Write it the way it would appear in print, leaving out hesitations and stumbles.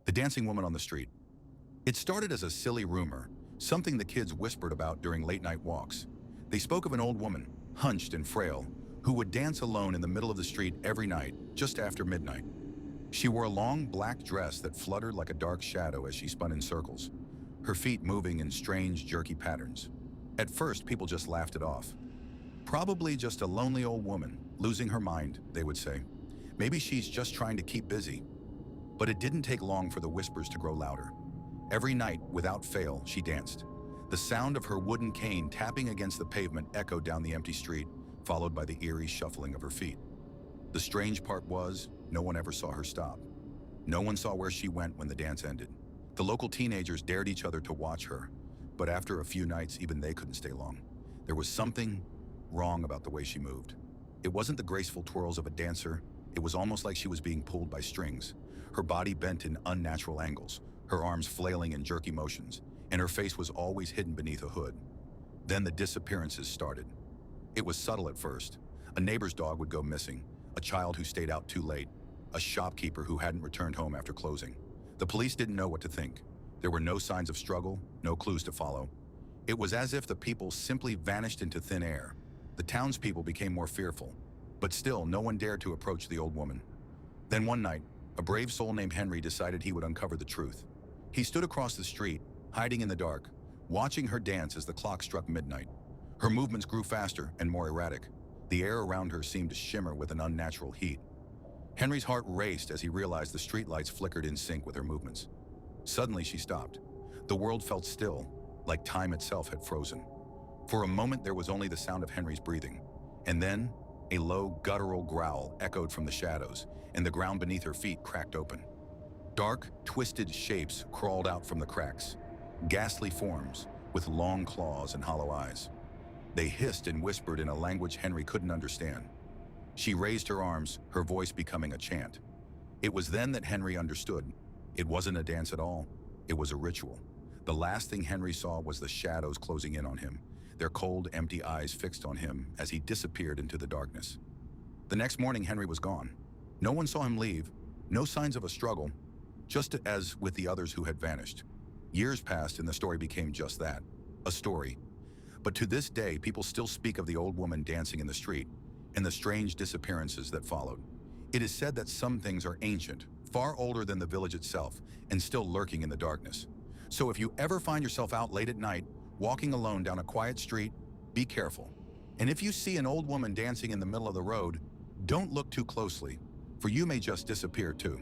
The dancing woman on the street. It started as a silly rumor, something the kids whispered about during late-night walks. They spoke of an old woman, hunched and frail, who would dance alone in the middle of the street every night, just after midnight. She wore a long black dress that fluttered like a dark shadow as she spun in circles, her feet moving in strange, jerky patterns. At first, people just laughed it off. Probably just a lonely old woman, losing her mind, they would say. Maybe she's just trying to keep busy. But it didn't take long for the whispers to grow louder. Every night, without fail, she danced. The sound of her wooden cane tapping against the pavement echoed down the empty street, followed by the eerie shuffling of her feet. The strange part was, no one ever saw her stop. No one saw where she went when the dance ended. The local teenagers dared each other to watch her, but after a few nights, even they couldn't stay long. There was something wrong about the way she moved. It wasn't the graceful twirls of a dancer. It was almost like she was being pulled by strings, her body bent in unnatural angles, her arms flailing in jerky motions, and her face was always hidden beneath a hood. Then the disappearances started. It was subtle at first. A neighbor's dog would go missing, a child who stayed out too late, a shopkeeper who hadn't returned home after closing. The police didn't know what to think. There were no signs of struggle, no clues to follow. It was as if the people simply vanished into thin air. The townspeople became more fearful, but still no one dared to approach the old woman. Then one night, a brave soul named Henry decided he would uncover the truth. He stood across the street, hiding in the dark, watching her dance as the clock struck midnight. Her movements grew faster and more erratic. The air around her seemed to shimmer with an unnatural heat. Henry's heart raced as he realized the streetlights flickered in sync with her movements. Suddenly she stopped. The world felt still, like time itself had frozen. For a moment there was only the sound of Henry's breathing, and then a low, guttural growl echoed from the shadows, and the ground beneath her feet cracked open. Dark, twisted shapes crawled out from the cracks, ghastly forms with long claws and hollow eyes. They hissed and whispered in a language Henry couldn't understand. She raised her arms, her voice becoming a chant. It was then that Henry understood. It wasn't a dance at all. It was a ritual. The last thing Henry saw was the shadows closing in on him, their cold, empty eyes fixed on him as he disappeared into the darkness. The next morning, Henry was gone. No one saw him leave, no signs of a struggle, just as with the others who had vanished. Years passed and the story became just that, a story. But to this day, people still speak of the old woman dancing in the street and the strange disappearances that followed. It is said that some things are ancient, far older than the village itself, and still lurking in the darkness. So if you ever find yourself out late at night, walking alone down a quiet street, be careful. And if you see an old woman dancing in the middle of the road, don't look too closely, for you may just disappear too.